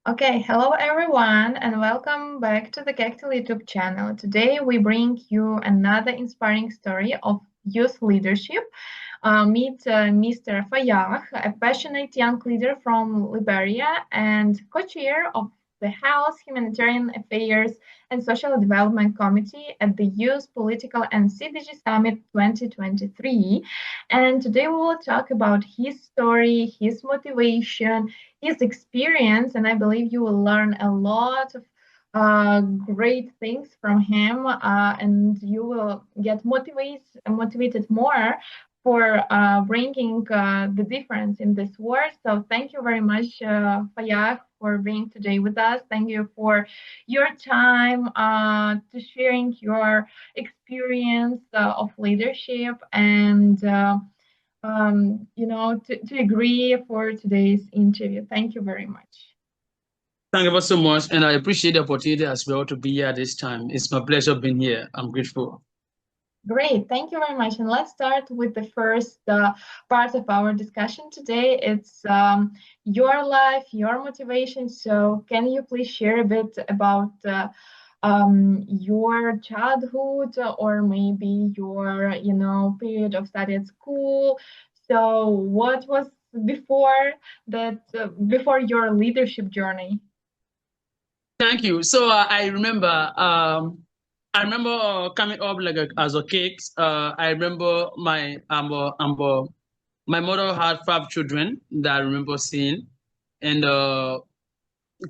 Okay, hello everyone, and welcome back to the Kectil YouTube channel. Today we bring you another inspiring story of youth leadership. Meet Mr. Fayiah, a passionate young leader from Liberia and co-chair of the House Humanitarian Affairs and Social Development Committee at the Youth Political and SDG Summit 2023. And today we will talk about his story, his motivation, his experience, and I believe you will learn a lot of great things from him, and you will get motivated more for bringing the difference in this world. So thank you very much, Fayiah, for being today with us. Thank you for your time to sharing your experience of leadership and to agree for today's interview. Thank you very much. Thank you so much, and I appreciate the opportunity as well to be here at this time. It's my pleasure being here. I'm grateful. Great, thank you very much. And let's start with the first part of our discussion today. It's your life, your motivation. So, can you please share a bit about your childhood or maybe your, period of study at school? So, what was before that, before your leadership journey? Thank you. So I remember coming up like as a kid. I remember my mother had 5 children that I remember seeing, and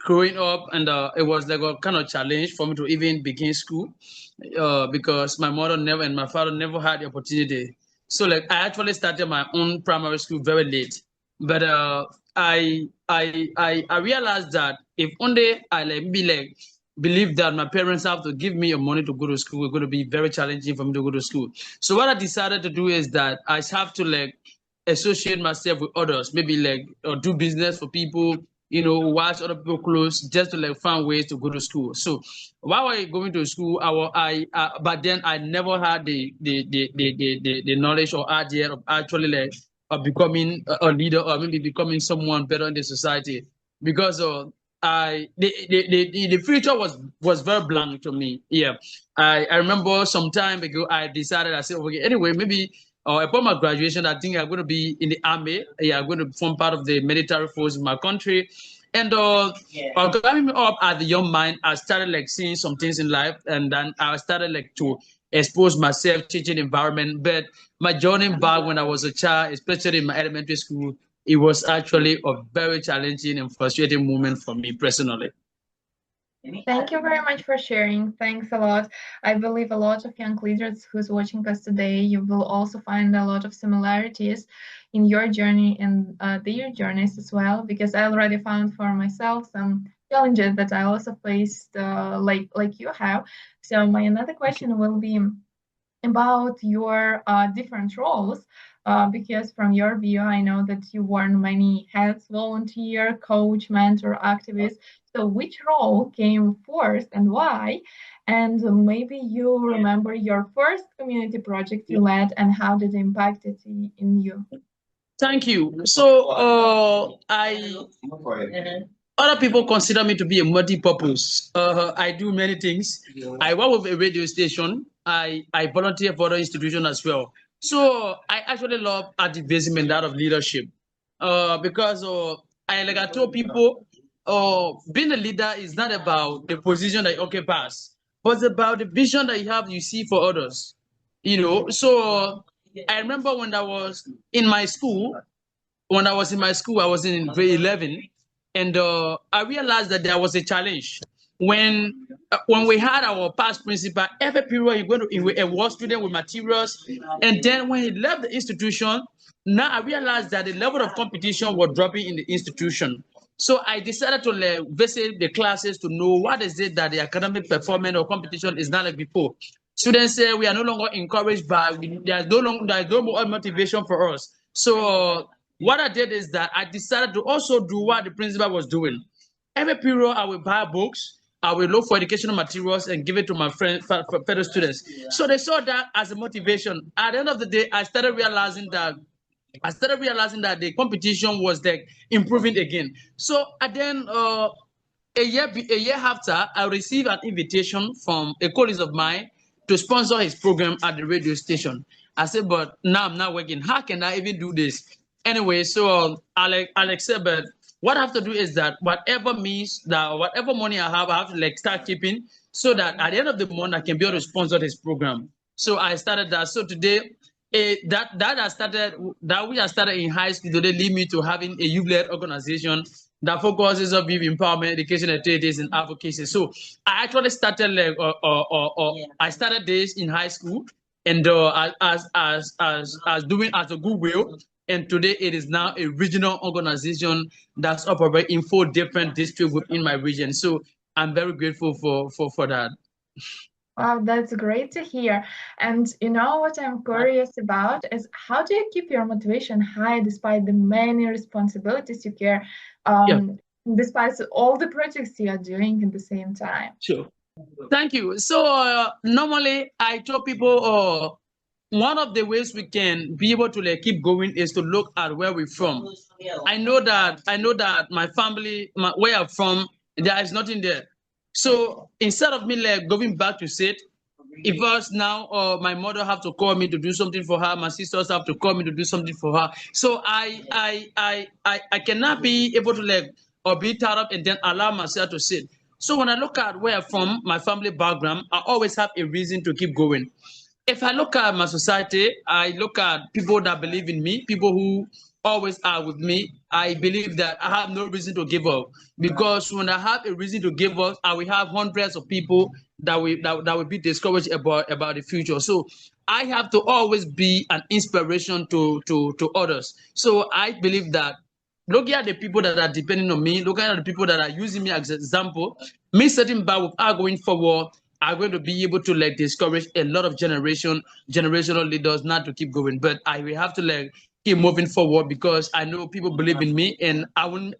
growing up, and it was like a kind of challenge for me to even begin school, because my mother never and my father never had the opportunity. So like I actually started my own primary school very late, but I realized that if only I believe that my parents have to give me money to go to school, it's going to be very challenging for me to go to school. So what I decided to do is that I have to associate myself with others, maybe or do business for people, watch other people close, just to find ways to go to school. So while I going to school, but then I never had the knowledge or idea of actually of becoming a leader, or maybe becoming someone better in the society, because the future was very blank to me. Yeah, I remember some time ago I decided, I said, okay, anyway, maybe upon my graduation, I think I'm going to be in the army. Yeah, I'm going to form part of the military force in my country. And coming up as a young mind, I started seeing some things in life, and then I started to expose myself, teaching environment. But my journey back when I was a child, especially in my elementary school, it was actually a very challenging and frustrating moment for me personally. Thank you very much for sharing. Thanks a lot. I believe a lot of young leaders who's watching us today, you will also find a lot of similarities in your journey and their journeys as well, because I already found for myself some challenges that I also faced like you have. So my another question will be about your different roles, because from your view, I know that you wore many hats: volunteer, coach, mentor, activist. So, which role came first and why? And maybe you remember your first community project you led and how did it impact it in you? Thank you. So, other people consider me to be a multi-purpose. I do many things. I work with a radio station. I volunteer for other institutions as well. So I actually love activism and that of leadership. Because I told people, being a leader is not about the position that you occupy, but it's about the vision that you see for others. So I remember when I was in my school, I was in grade 11, and I realized that there was a challenge. When we had our past principal, every period he went to award student with materials, and then when he left the institution, now I realized that the level of competition was dropping in the institution. So I decided to visit the classes to know what is it that the academic performance or competition is not like before. Students say we are no longer encouraged there's no more motivation for us. So what I did is that I decided to also do what the principal was doing. Every period, I will buy books, I will look for educational materials and give it to my fellow students. So they saw that as a motivation. At the end of the day, I started realizing that the competition was improving again. So and then a year after, I received an invitation from a colleague of mine to sponsor his program at the radio station. I said, but now I'm not working. How can I even do this? Anyway, so Alex said, but what I have to do is that whatever means that whatever money I have to like start keeping so that at the end of the month I can be able to sponsor his program. So I started that. So today, that we have started in high school today lead me to having a youth-led organization that focuses on youth empowerment, education, activities, and advocacy. So I actually started I started this in high school, and as doing as a goodwill. And today it is now a regional organization that's operating in 4 different districts within my region. So I'm very grateful for that. Wow, that's great to hear. And you know what I'm curious about is how do you keep your motivation high despite the many responsibilities you care, Yeah, despite all the projects you are doing at the same time? sure. Thank you. So normally I tell people, one of the ways we can be able to like keep going is to look at where we're from. I know that my family, where I'm from, there is nothing there. So instead of me like going back to sit, if us now or my mother have to call me to do something for her, my sisters have to call me to do something for her. So I cannot be able to like or be tied up and then allow myself to sit. So when I look at where I'm from, my family background, I always have a reason to keep going. If I look at my society, I look at people that believe in me, people who always are with me. I believe that I have no reason to give up because when I have a reason to give up, I will have hundreds of people that will be discouraged about the future. So I have to always be an inspiration to others. So I believe that looking at the people that are depending on me, looking at the people that are using me as an example, me setting back without going forward, are going to be able to like discourage a lot of generational leaders not to keep going. But I will have to like keep moving forward because I know people believe in me and I won't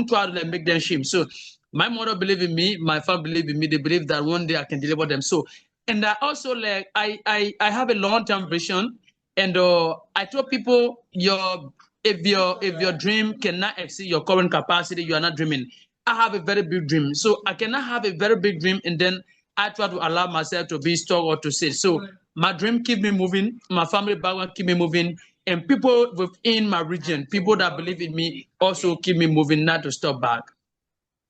try to like make them shame. So my mother believe in me, my family believe in me, they believe that one day I can deliver them. So and I also like I have a long-term vision and I tell people if your dream cannot exceed your current capacity, you are not dreaming. I have a very big dream. So I cannot have a very big dream and then I try to allow myself to be stuck or to sit. So my dream keep me moving, my family background keep me moving, and people within my region, people that believe in me also keep me moving, not to stop back.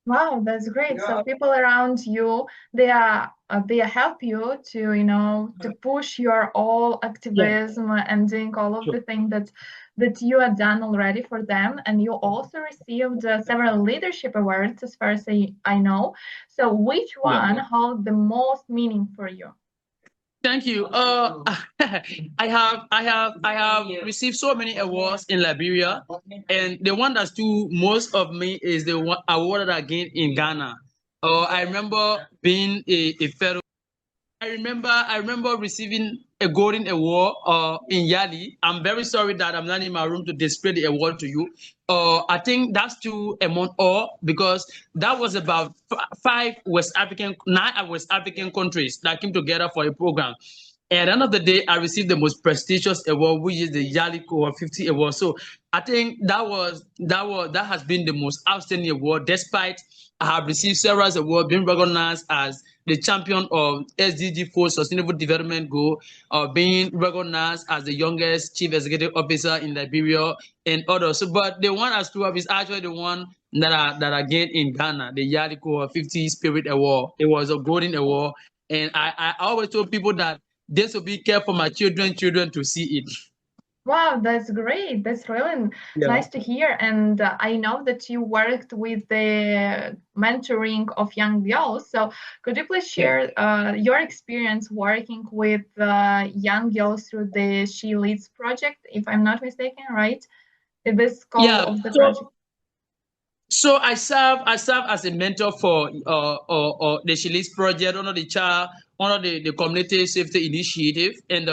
Wow, that's great. So people around you, they help you to, to push your all Yeah, activism and doing all of sure. the things that you have done already for them. And you also received several leadership awards, as far as I know. So which Yeah. one held the most meaning for you? Thank you. I have received so many awards in Liberia, and the one that stood most of me is the one award that I gained in Ghana. I remember being a fellow. I remember receiving a golden award in Yali. I'm very sorry that I'm not in my room to display the award to you. I think that's to among all because that was about 9 West African countries that came together for a program. And at the end of the day, I received the most prestigious award, which is the Yali Core 50 Award. So I think that has been the most outstanding award, despite I have received several awards, being recognized as the champion of SDG 4 Sustainable Development Goal, being recognized as the youngest chief executive officer in Liberia and others. So, but the one I stood up is actually the one that I gained in Ghana, the Yadiko 50 Spirit Award. It was a golden award, and I always told people that this will be kept for my children to see it. Wow, that's great. That's really Yeah. nice to hear. And I know that you worked with the mentoring of young girls. So could you please Yeah. share your experience working with young girls through the She Leads project, if I'm not mistaken, right? This call Yeah. of the project. So I serve as a mentor for the Shilis project under the community safety initiative, and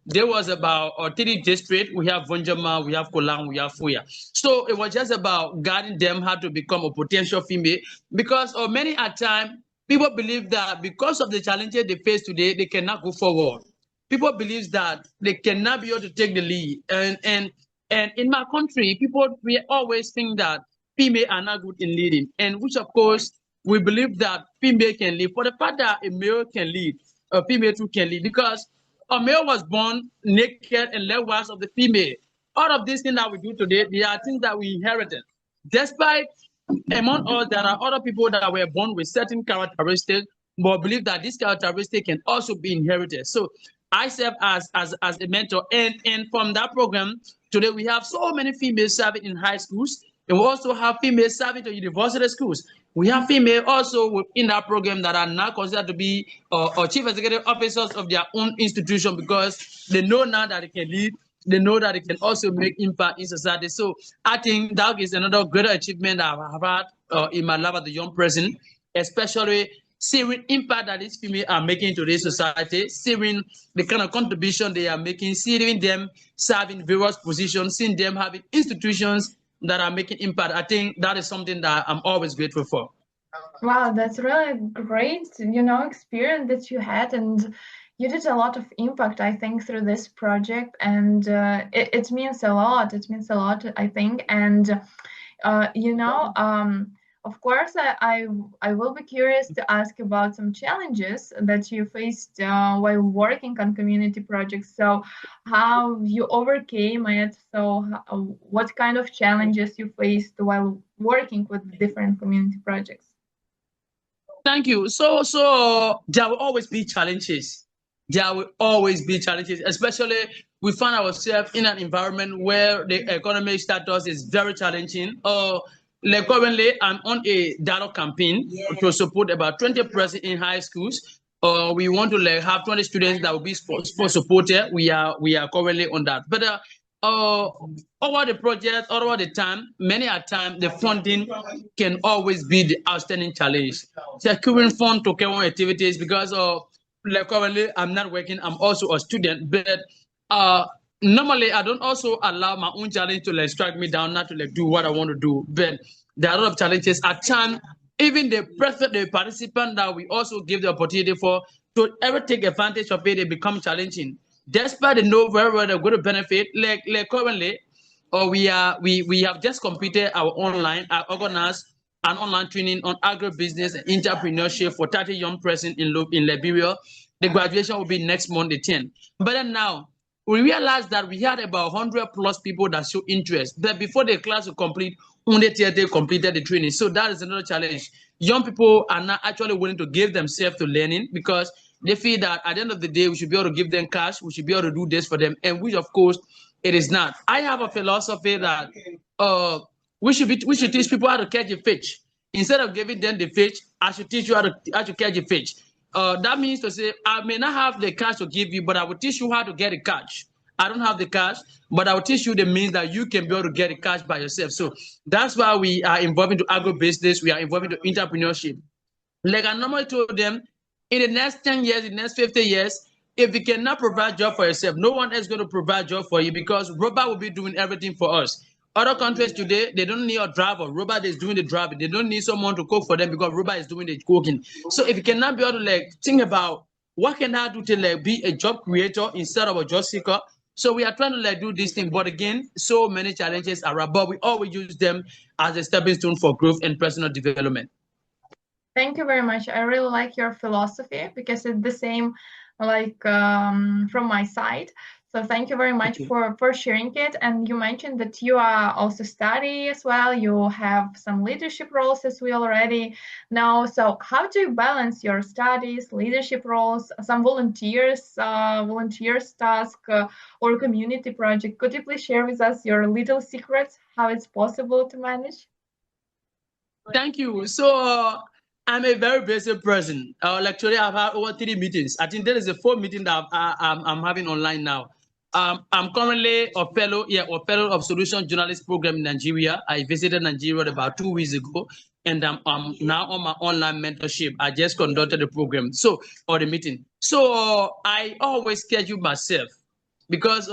there was about 3 districts. We have Vonjama, we have Kolang, we have Foya. So it was just about guiding them how to become a potential female because many a time people believe that because of the challenges they face today, they cannot go forward. People believe that they cannot be able to take the lead, and in my country, people we always think that female are not good in leading, and which of course we believe that female can lead. For the fact that a male can lead, a female too can lead, because a male was born naked and likewise of the female. All of these things that we do today, they are things that we inherited. Despite among us, there are other people that were born with certain characteristics, but believe that this characteristic can also be inherited. So I serve as a mentor, and from that program today we have so many females serving in high schools, and we also have females serving to university schools. We have females also within that program that are now considered to be chief executive officers of their own institution, because they know now that they can lead, they know that it can also make impact in society. So I think that is another great achievement that I have had in my life as a young person, especially seeing impact that these females are making to this society, seeing the kind of contribution they are making, seeing them serving various positions, seeing them having institutions that are making impact. I think that is something that I'm always grateful for. Wow, that's really great, experience that you had, and you did a lot of impact, I think, through this project, and it means a lot. It means a lot, I think, and of course, I will be curious to ask about some challenges that you faced while working on community projects. So, how you overcame it? So, what kind of challenges you faced while working with different community projects? Thank you. So there will always be challenges. There will always be challenges, especially we find ourselves in an environment where the economic status is very challenging. Like currently, I'm on a dialogue campaign to support about 20% in high schools. We want to have 20 students that will be supported. We are currently on that. But over the project, over the time, many a time the funding can always be the outstanding challenge. Securing fund to carry on activities, because like currently I'm not working, I'm also a student, but normally I don't also allow my own challenge to strike me down, not to do what I want to do. But there are a lot of challenges at times. Even the participant that we also give the opportunity for to ever take advantage of it, they become challenging. Despite the know very well they're going to benefit, like currently, we have just completed our organized an online training on agribusiness and entrepreneurship for 30 young persons in Liberia. The graduation will be next month, the 10th. But then now, we realized that we had about 100 plus people that show interest. But before the class will complete, only 30 completed the training. So that is another challenge. Young people are not actually willing to give themselves to learning, because they feel that at the end of the day, we should be able to give them cash, we should be able to do this for them, and which, of course, it is not. I have a philosophy that we should teach people how to catch a fish. Instead of giving them the fish, I should teach you how to catch a fish. That means to say, I may not have the cash to give you, but I will teach you how to get a catch. I don't have the cash, but I will teach you the means that you can be able to get a cash by yourself. So that's why we are involved into agribusiness, we are involved into entrepreneurship. Like I normally told them, in the next 10 years, in the next 50 years, if you cannot provide job for yourself, no one else is going to provide job for you, because robot will be doing everything for us. Other countries today, they don't need a driver. Robot is doing the driving. They don't need someone to cook for them, because robot is doing the cooking. So if you cannot be able to think about what can I do to be a job creator instead of a job seeker. So we are trying to do this thing, but again, so many challenges are, but we always use them as a stepping stone for growth and personal development. Thank you very much. I really like your philosophy, because it's the same from my side. So thank you very much for sharing it. And you mentioned that you are also study as well. You have some leadership roles as we already know. So how do you balance your studies, leadership roles, some volunteers task, or community project? Could you please share with us your little secrets, how it's possible to manage? Thank you. So I'm a very busy person. Today I've had over 3 meetings. I think there is a 4th meeting that I'm having online now. I'm currently a fellow of Solution Journalist Program in Nigeria. I visited Nigeria about 2 weeks ago, and I'm now on my online mentorship. I just conducted the program, or the meeting. So I always schedule myself, because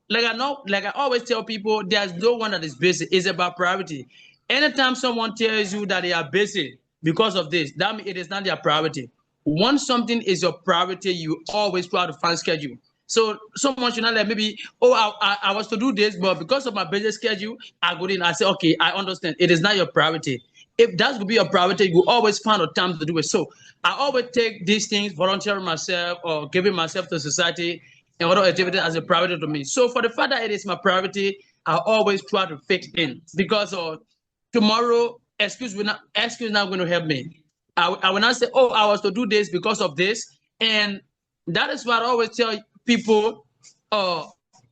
like I always tell people, there's no one that is busy. It's about priority. Anytime someone tells you that they are busy because of this, that means it is not their priority. Once something is your priority, you always try to find schedule. So someone should not maybe, I was to do this, but because of my busy schedule, I go in. I say, okay, I understand. It is not your priority. if that would be a priority, you always find a time to do it. So I always take these things, volunteering myself or giving myself to society and other activities as a priority to me. So for the fact that it is my priority, I always try to fit in because tomorrow, excuse not going to help me. I will not say, oh, I was to do this because of this. And that is what I always tell people,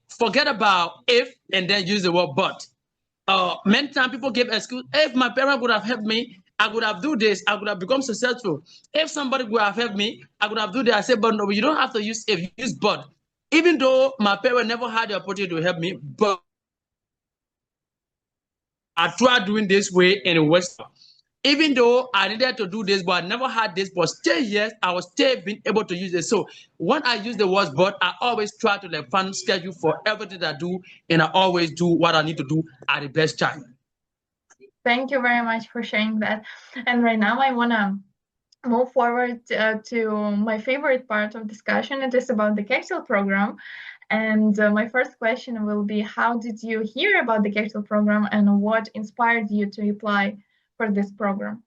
forget about if and then use the word but. Many times people give excuse. If my parent would have helped me, I would have do this. I would have become successful. If somebody would have helped me, I would have do that. I said, but no, you don't have to use if. Use but. Even though my parent never had the opportunity to help me, but I tried doing this way and it works. Even though I needed to do this, but I never had this, but still, yes, I was still being able to use it. So when I use the word but, I always try to like find schedule for everything I do, and I always do what I need to do at the best time. Thank you very much for sharing that. And right now I want to move forward to my favorite part of discussion. It is about the Kectil program. And my first question will be, how did you hear about the Kectil program and what inspired you to apply for this program?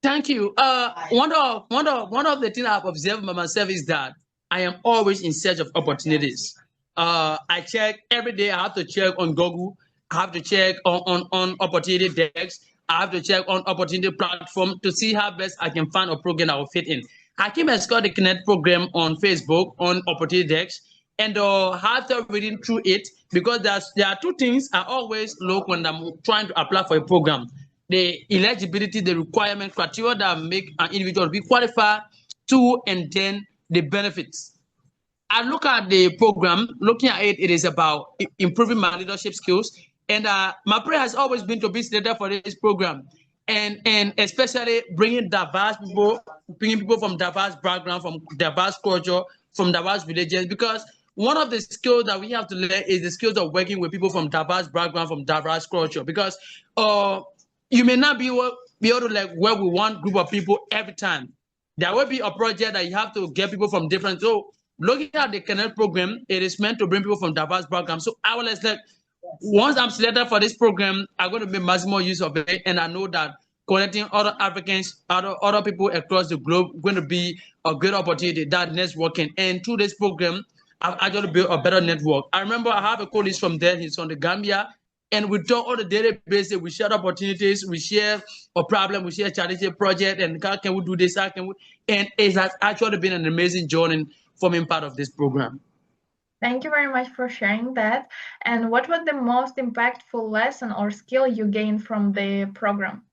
Thank you. One of the things I've observed by myself is that I am always in search of opportunities. I check every day. I have to check on Google. I have to check on opportunity decks. I have to check on opportunity platform to see how best I can find a program that will fit in. I came and got the Connect program on Facebook on opportunity decks, and after reading through it, because there are two things I always look when I'm trying to apply for a program: the eligibility, the requirement criteria that make an individual be qualified to, and then the benefits. I look at the program, looking at it, it is about improving my leadership skills. And my prayer has always been to be selected for this program. And especially bringing people from diverse background, from diverse culture, from diverse religions, because one of the skills that we have to learn is the skills of working with people from diverse background, from diverse culture, because you may not be able to like work with one group of people every time. There will be a project that you have to get people from different. So looking at the Connect program, it is meant to bring people from diverse backgrounds. So I will like, once I'm selected for this program, I'm going to make maximum use of it. And I know that connecting other Africans, other people across the globe, going to be a good opportunity, that networking. And through this program, I've actually built a better network. I remember I have a colleague from there, he's from the Gambia, and we talk on a daily basis. We share opportunities, we share a problem, we share charity project, and how can we do this? How can we? And it has actually been an amazing journey for being part of this program. Thank you very much for sharing that. And what was the most impactful lesson or skill you gained from the program?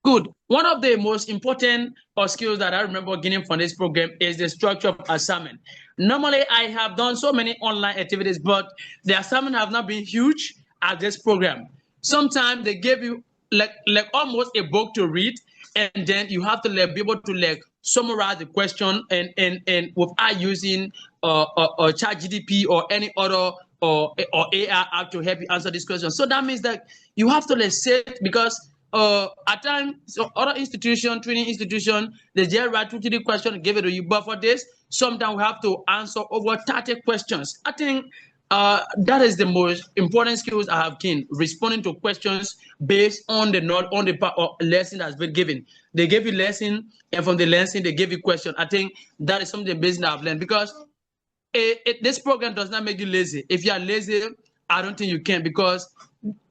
Good. One of the most important skills that I remember gaining from this program is the structure of assignment. Normally, I have done so many online activities, but the assignment have not been huge at this program. Sometimes they give you like almost a book to read, and then you have to be able to summarize the question and without using ChatGPT or any other or AI app to help you answer this question. So that means that you have to sit, because at times, so other institution, training institution, they just write 2-3 questions and give it to you. But for this, sometimes we have to answer over 30 questions. I think that is the most important skills I have gained, responding to questions based on the lesson that's been given. They give you lesson, and from the lesson, they give you question. I think that is something basic I've learned, because this program does not make you lazy. If you are lazy, I don't think you can, because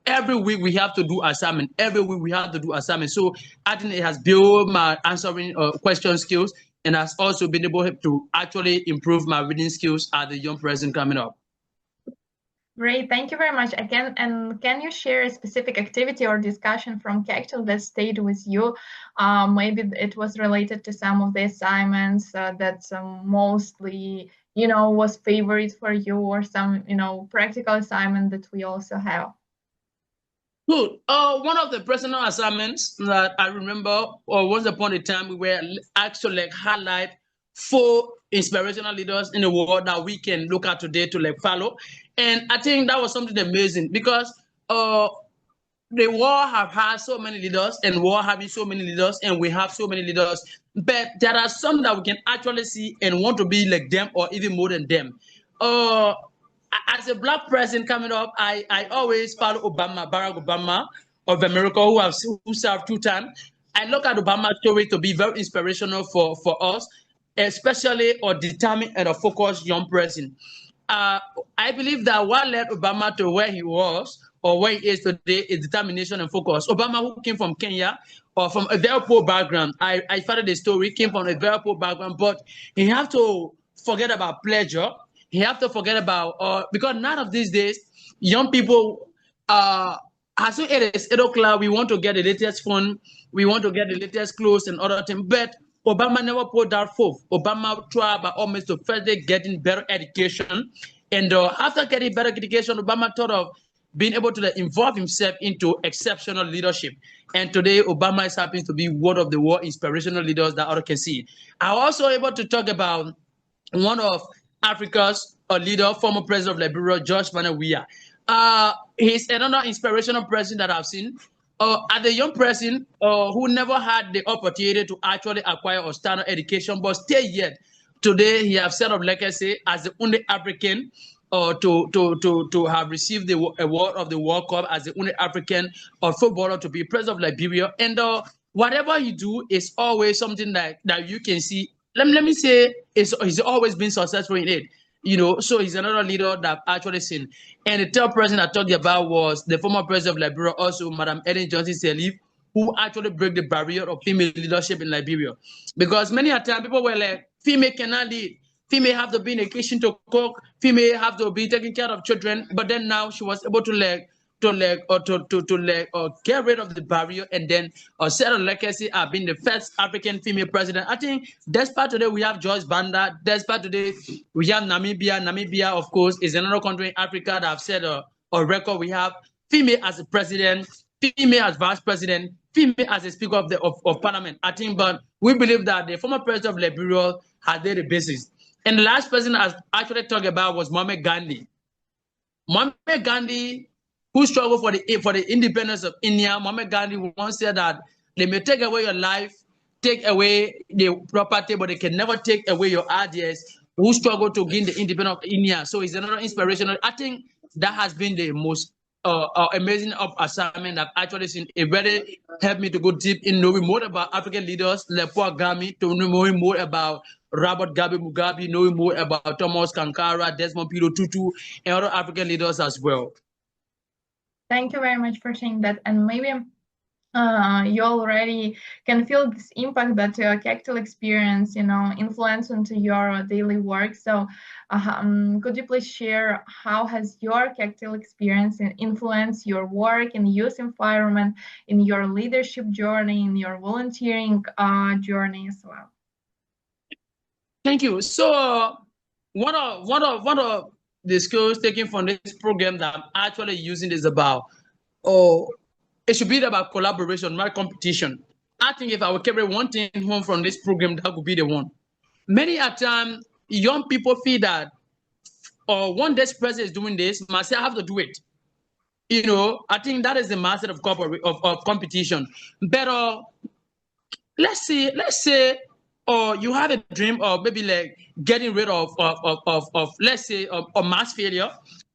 every week we have to do assignment. Every week we have to do assignment. So I think it has built my answering question skills, and has also been able to actually improve my reading skills as a young person coming up. Great, thank you very much. Again, and can you share a specific activity or discussion from Kectil that stayed with you? Maybe it was related to some of the assignments that mostly, was favorite for you, or some, practical assignment that we also have. Good. One of the personal assignments that I remember, once upon a time, we were actually highlight 4 inspirational leaders in the world that we can look at today to follow. And I think that was something amazing, because the world have had so many leaders, and world having so many leaders, and we have so many leaders, but there are some that we can actually see and want to be like them, or even more than them. As a Black person coming up, I always follow Barack Obama. of America who served 2 times. I look at Obama's story to be very inspirational for us, especially a determined and a focused young person. I believe that what led Obama to where he was or where he is today is determination and focus. Obama, who came from Kenya or from a very poor background, I followed the story, came from a very poor background, but he have to forget about pleasure. He have to forget about, because none of these days, young people, as soon as it's 8 o'clock, we want to get the latest phone, we want to get the latest clothes and other things, but Obama never put that forth. Obama tried by almost to further getting better education. And after getting better education, Obama thought of being able to involve himself into exceptional leadership. And today, Obama is happens to be one of the world inspirational leaders that others can see. I'm also able to talk about one of Africa's leader, former president of Liberia, George Fayiah. He's another inspirational president that I've seen. As a young person who never had the opportunity to actually acquire a standard education, but still yet, today he has set up legacy as the only African to have received the award of the World Cup, as the only African footballer to be president of Liberia. And whatever he do is always something that you can see. Let me say, he's always been successful in it. So he's another leader that I've actually seen. And the third person I talked about was the former president of Liberia, also Madam Ellen Johnson Sirleaf, who actually broke the barrier of female leadership in Liberia. Because many a time people were like, female cannot lead, female have to be in the kitchen to cook, female have to be taking care of children. But then now she was able to get rid of the barrier and then set a legacy of being the first African female president. I think despite today we have Joyce Banda, despite today we have Namibia. Namibia, of course, is another country in Africa that have set a record. We have female as a president, female as vice president, female as a speaker of parliament. I think, but we believe that the former president of Liberia had laid the basis. And the last person I actually talked about was Muhammad Gandhi. Muhammad Gandhi, who struggled for the independence of India. Muhammad Gandhi once said that they may take away your life, take away the property, but they can never take away your ideas. Who struggled to gain the independence of India. So it's another inspirational. I think that has been the most amazing assignment I've actually seen. It really helped me to go deep in knowing more about African leaders, like Paul Gami, to know more about Robert Mugabe, knowing more about Thomas Sankara, Desmond Tutu, and other African leaders as well. Thank you very much for saying that. And maybe you already can feel this impact that Kectil experience, influence into your daily work. So could you please share how has your Kectil experience influenced your work in the youth environment, in your leadership journey, in your volunteering journey as well? Thank you. So one of the skills taken from this program that I'm actually using is about, it should be about collaboration, not competition. I think if I would carry one thing home from this program, that would be the one. Many a time, young people feel that, one this person is doing this, myself have to do it. I think that is the mindset of competition. But let's say, you have a dream of maybe like getting rid of let's say a mass failure.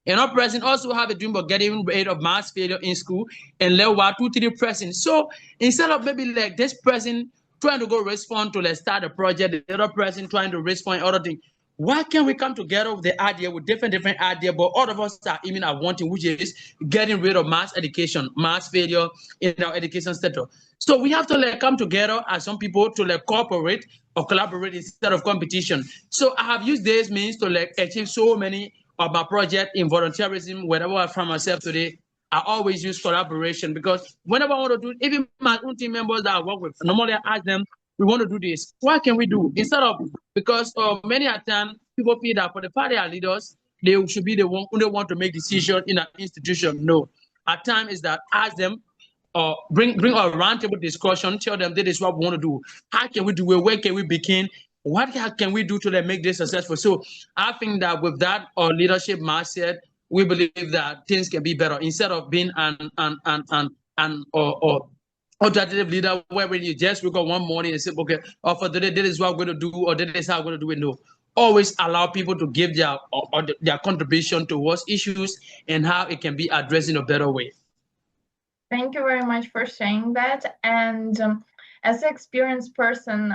Another person also have a dream of getting rid of mass failure in school, and let 1, 2, 3 person. So instead of maybe like this person trying to go respond to let's start a project, the other person trying to respond other thing, why can't we come together with the idea, with different idea, but all of us are aiming at one thing, which is getting rid of mass education, mass failure in our education sector. So we have to come together as some people to cooperate or collaborate instead of competition. So I have used this means to achieve so many of my project in volunteerism. Wherever I find myself today, I always use collaboration, because whenever I want to do, even my own team members that I work with, normally I ask them, we want to do this. What can we do? Instead of, because many a time people feel that for the party are leaders, they should be the one who don't want to make decisions in an institution. No. At times is that ask them, bring a roundtable discussion, tell them this is what we want to do. How can we do it? Where can we begin? What can we do to make this successful? So I think that with that leadership mindset, we believe that things can be better instead of being an authoritative leader where when you just wake up one morning and say, okay, for today, this is what I'm going to do, or this is how I'm going to do it. No. Always allow people to give their contribution towards issues and how it can be addressed in a better way. Thank you very much for sharing that. And as an experienced person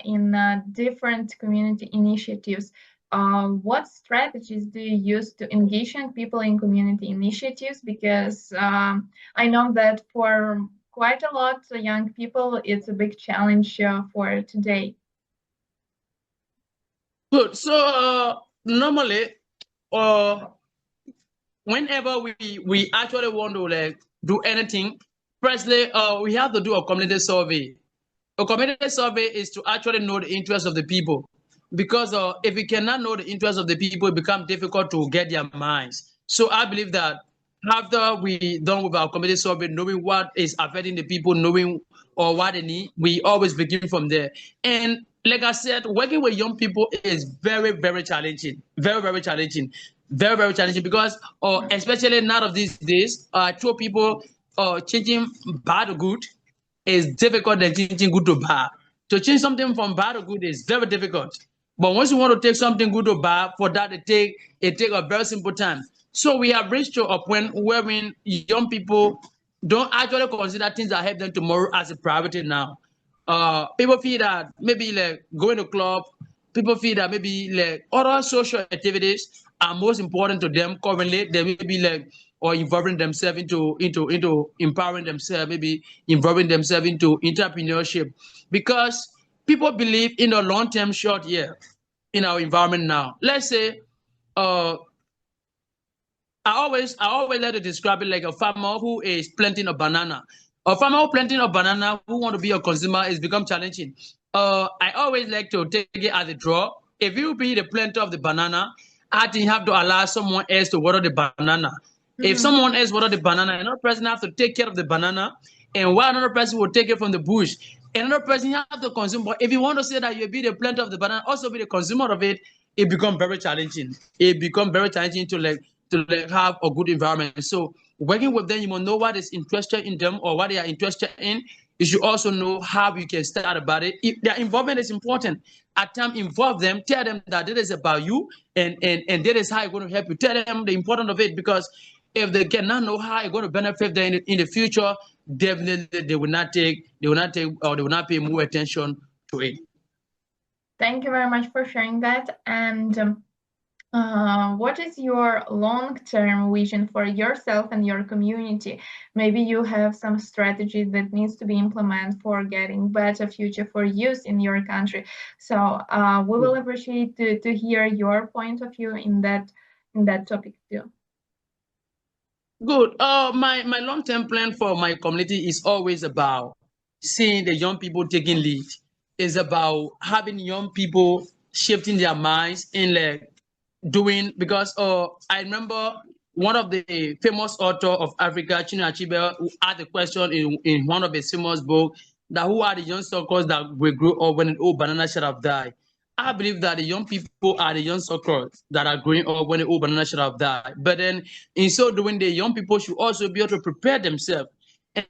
in different community initiatives, what strategies do you use to engage young people in community initiatives? Because I know that for quite a lot of young people, it's a big challenge for today. Good. So normally, uh, whenever we actually want to like do anything, firstly, we have to do a community survey. A community survey is to actually know the interests of the people, because if we cannot know the interests of the people, it becomes difficult to get their minds. So I believe that after we done with our community survey, knowing what is affecting the people, knowing or what they need, we always begin from there. And like I said, working with young people is very, very challenging. Very, very challenging. Very, very challenging because, especially now of these days, through people changing bad to good is difficult than changing good to bad. To change something from bad to good is very difficult. But once you want to take something good to bad, for that it take a very simple time. So we have reached to a point where when young people don't actually consider things that help them tomorrow as a priority now. People feel that maybe like going to club, people feel that maybe like other social activities are most important to them currently. They may be like or involving themselves into empowering themselves, maybe involving themselves into entrepreneurship, because people believe in the long term short year in our environment now. Let's say uh I always like to describe it like a farmer who is planting a banana. A farmer who planting a banana who want to be a consumer is become challenging. I always like to take it as a draw. If you be the planter of the banana, I think you have to allow someone else to water the banana. If someone else water the banana, another person have to take care of the banana, and while another person will take it from the bush, another person have to consume. But if you want to say that you be the planter of the banana, also be the consumer of it, it become very challenging. It become very challenging to have a good environment. So working with them, you must know what is interested in them or what they are interested in. You should also know how you can start about it. If their involvement is important, at times involve them, tell them that it is about you and that is how you're going to help you. Tell them the importance of it, because if they cannot know how you're going to benefit them in the future, definitely they will not pay more attention to it. Thank you very much for sharing that. And what is your long-term vision for yourself and your community? Maybe you have some strategy that needs to be implemented for getting better future for youth in your country. So we will appreciate to hear your point of view in that topic too. Good. My long-term plan for my community is always about seeing the young people taking lead. It's about having young people shifting their minds in like doing, because I remember one of the famous author of Africa, Chinua Achebe, who had a question in one of his famous books that who are the young suckers that will grow up when an old banana should have died. I believe that the young people are the young suckers that are growing up when the old banana should have died. But then in so doing, the young people should also be able to prepare themselves.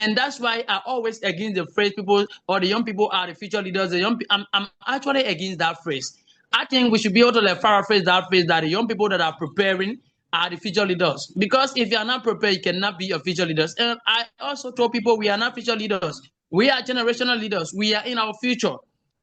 And that's why I always against the phrase people or the young people are the future leaders. I'm actually against that phrase. I think we should be able to like paraphrase that phrase that the young people that are preparing are the future leaders. Because if you are not prepared, you cannot be a future leaders. And I also told people we are not future leaders. We are generational leaders. We are in our future.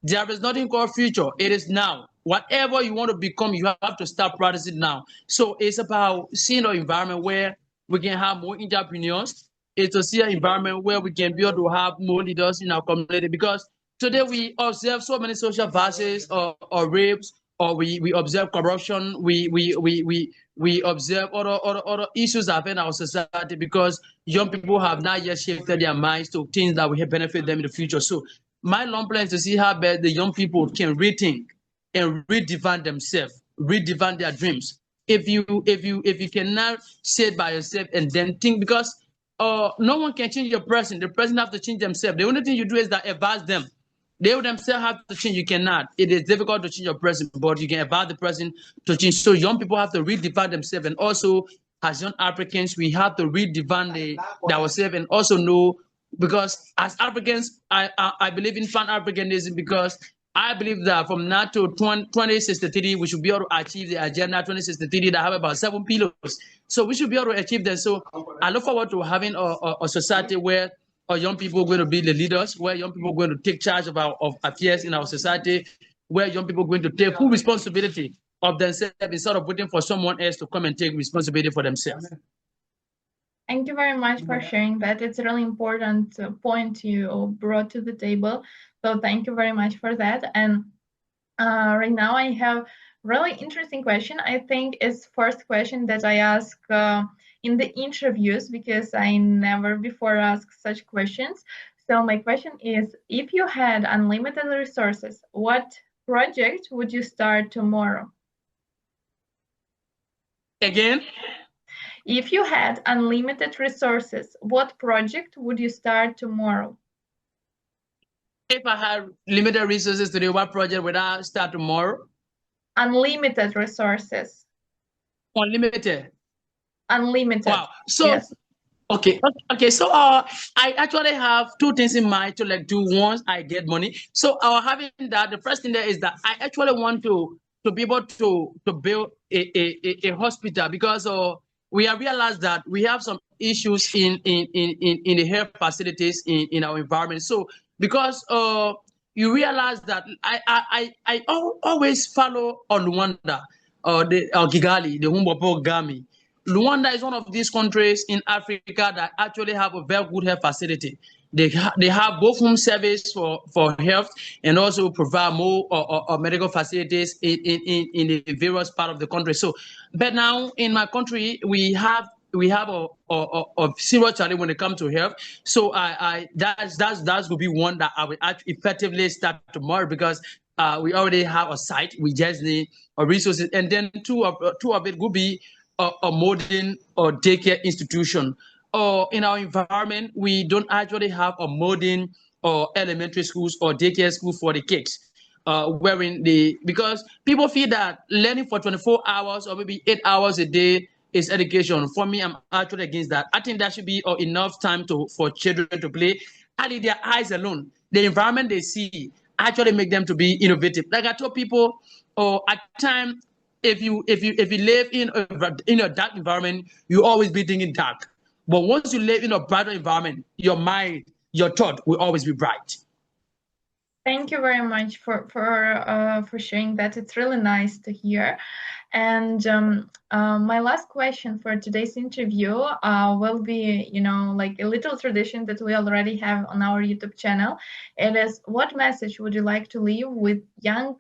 There is nothing called future. It is now. Whatever you want to become, you have to start practicing now. So it's about seeing an environment where we can have more entrepreneurs. It's to see an environment where we can be able to have more leaders in our community, because today we observe so many social vices or rapes, or we observe corruption, we observe other issues that affect our society, because young people have not yet shifted their minds to things that will benefit them in the future. So my long plan is to see how best the young people can rethink and redefine themselves, redefine their dreams. If you cannot sit by yourself and then think, because no one can change your person. The person have to change themselves. The only thing you do is that advise them. They themselves have to change. You cannot. It is difficult to change your person, but you can advise the person to change. So young people have to redefine themselves, and also as young Africans, we have to redefine ourselves, and also know, because as Africans, I believe in Pan Africanism, because I believe that from now to 2063, we should be able to achieve the agenda 2063 that have about 7 pillars. So we should be able to achieve them. So I look forward to having a society where our young people are going to be the leaders, where young people are going to take charge of affairs in our society, where young people are going to take full responsibility of themselves instead of waiting for someone else to come and take responsibility for themselves. Thank you very much for sharing that. It's a really important point you brought to the table. So thank you very much for that. And right now I have really interesting question. I think it's first question that I ask in the interviews because I never before asked such questions. So my question is, if you had unlimited resources, what project would you start tomorrow? Again? If you had unlimited resources, what project would you start tomorrow? If I had limited resources today, what project would I start tomorrow? Unlimited resources. Unlimited. Unlimited. Wow. So yes. Okay. So I actually have two things in mind to do once I get money. So having that, the first thing there is that I actually want to be able to build a hospital because we have realized that we have some issues in the health facilities in our environment. So because you realize that I always follow on Rwanda the Kigali, the Humbopo Gami. Rwanda is one of these countries in Africa that actually have a very good health facility. They have both home service for health and also provide more medical facilities in the various part of the country. So, but now in my country we have a serious challenge when it comes to health. So that's going to be one that I will actually effectively start tomorrow because we already have a site. We just need resources, and then two of it would be a modern or daycare institution. Or in our environment, we don't actually have a modern or elementary schools or daycare school for the kids. Because people feel that learning for 24 hours or maybe 8 hours a day is education. For me, I'm actually against that. I think that should be enough time for children to play. Only their eyes alone, the environment they see actually make them to be innovative. Like I told people, at times if you live in a dark environment, you always be thinking dark. But once you live in a brighter environment, your mind, your thought will always be bright. Thank you very much for sharing that. It's really nice to hear. And my last question for today's interview will be, like a little tradition that we already have on our YouTube channel. It is, what message would you like to leave with young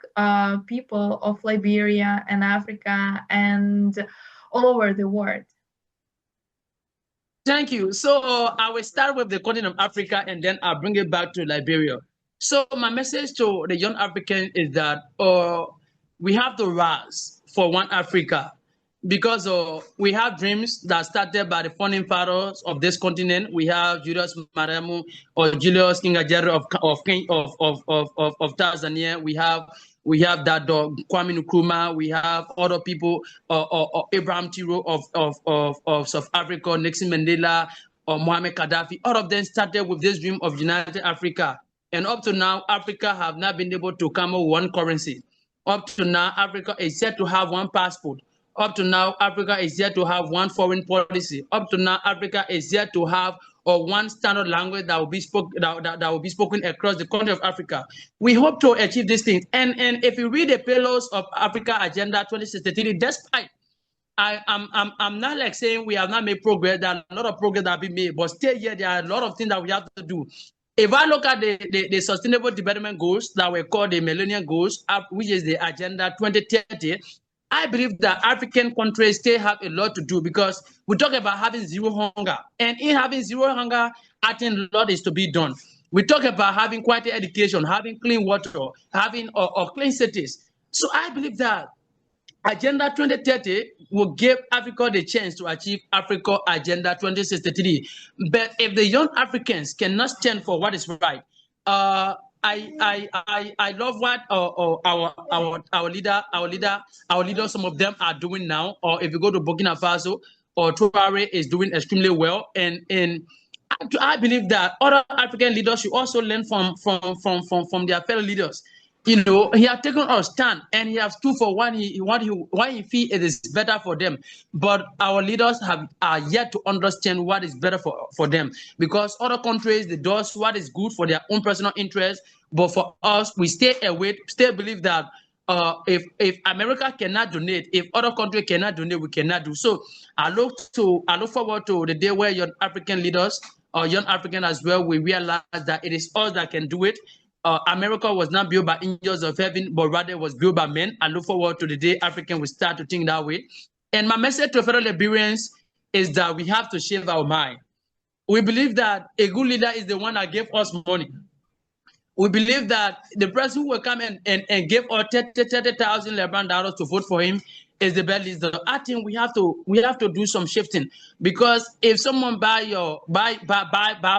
people of Liberia and Africa and all over the world? Thank you. So I will start with the continent of Africa and then I'll bring it back to Liberia. So my message to the young African is that we have to rise for one Africa because we have dreams that started by the founding fathers of this continent. We have Julius Maremu or Julius Kingajere of Tanzania. We have that Kwame Nkrumah. We have other people, Abraham Tiro of South Africa, Nelson Mandela, or Muammar Gaddafi. All of them started with this dream of united Africa. And up to now, Africa have not been able to come up with one currency. Up to now, Africa is yet to have one passport. Up to now, Africa is yet to have one foreign policy. Up to now, Africa is yet to have one standard language that will be spoken across the country of Africa. We hope to achieve these things. And if you read the pillars of Africa Agenda 2063, despite I'm not like saying we have not made progress. There are a lot of progress that have been made, but still here there are a lot of things that we have to do. If I look at the Sustainable Development Goals that were called the Millennium Goals, which is the Agenda 2030, I believe that African countries still have a lot to do because we talk about having zero hunger. And in having zero hunger, I think a lot is to be done. We talk about having quality education, having clean water, having clean cities. So I believe that Agenda 2030 will give Africa the chance to achieve Africa Agenda 2063. But if the young Africans cannot stand for what is right, I love what our leaders, some of them are doing now. Or if you go to Burkina Faso, or Traore is doing extremely well, and I believe that other African leaders should also learn from their fellow leaders. you know, he has taken a stand and he has stood for what he feel it is better for them. But our leaders are yet to understand what is better for them, because other countries they do what is good for their own personal interest. But for us, we stay away, still believe that if America cannot donate, if other country cannot donate, we cannot do so. I look forward to the day where young African leaders or young African as well, we realize that it is us that can do it. America was not built by angels of heaven, but rather was built by men. I look forward to the day African will start to think that way. And my message to fellow Liberians is that we have to shift our mind. We believe that a good leader is the one that gave us money. We believe that the person who will come and give us 30,000 Liberian dollars to vote for him is the best leader. I think we have to do some shifting, because if someone buy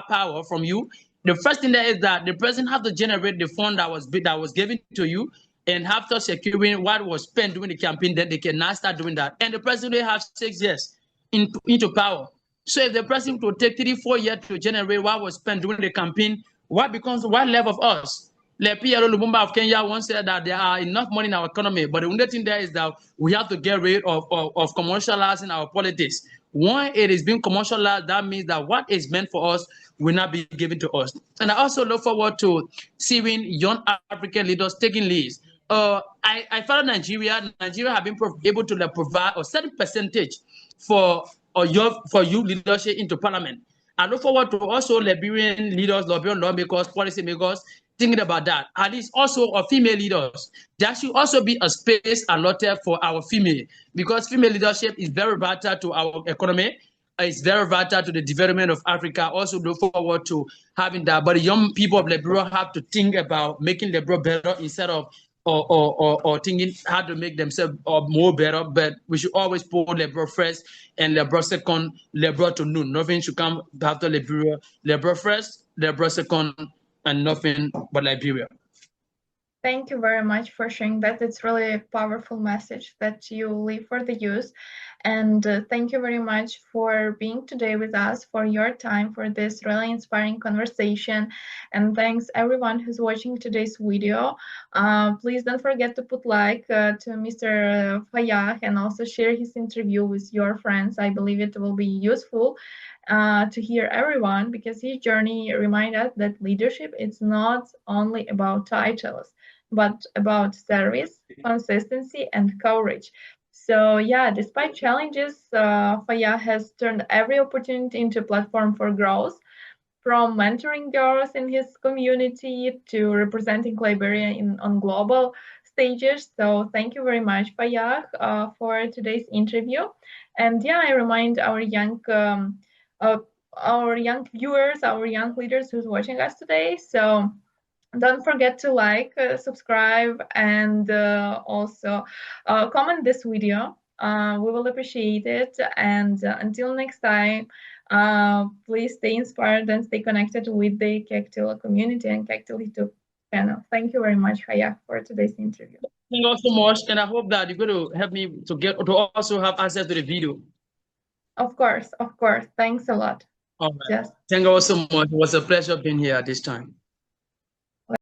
power from you, the first thing that is that the president have to generate the fund that was given to you, and after securing what was spent during the campaign, then they can now start doing that. And the president will have 6 years into power. So if the president will take 3-4 years to generate what was spent during the campaign, what left of us? Like Pierre Lumumba of Kenya once said that there are enough money in our economy, but the only thing there is that we have to get rid of commercializing our politics. When it is being commercialized, that means that what is meant for us will not be given to us. And I also look forward to seeing young African leaders taking leads. I found Nigeria have been able to provide a certain percentage for youth leadership into parliament. I look forward to also Liberian leaders, Liberian lawmakers, policymakers thinking about that. At least also our female leaders. There should also be a space allotted for our female, because female leadership is very vital to our economy. It's very vital to the development of Africa. Also look forward to having that. But the young people of Liberia have to think about making Liberia better instead of or thinking how to make themselves more better. But we should always put Liberia first and Liberia second, Liberia to noon. Nothing should come after Liberia. Liberia first, Liberia second, and nothing but Liberia. Thank you very much for sharing that. It's really a powerful message that you leave for the youth. And thank you very much for being today with us, for your time, for this really inspiring conversation. And thanks everyone who's watching today's video. Please don't forget to put like to Mr. Fayiah and also share his interview with your friends. I believe it will be useful to hear everyone, because his journey reminds us that leadership is not only about titles, but about service, consistency, and courage. So yeah, despite challenges, Fayiah has turned every opportunity into a platform for growth, from mentoring girls in his community to representing Liberia on global stages. So thank you very much, Fayiah, for today's interview. And yeah, I remind our young viewers, our young leaders who's watching us today. So don't forget to like, subscribe, and also comment this video. We will appreciate it. And until next time, please stay inspired and stay connected with the Kectil community and Kectil YouTube channel. Thank you very much, Fayiah, for today's interview. Thank you so much, and I hope that you're going to help me to also have access to the video. Of course. Thanks a lot. All right. Yes. Thank you so much. It was a pleasure being here at this time.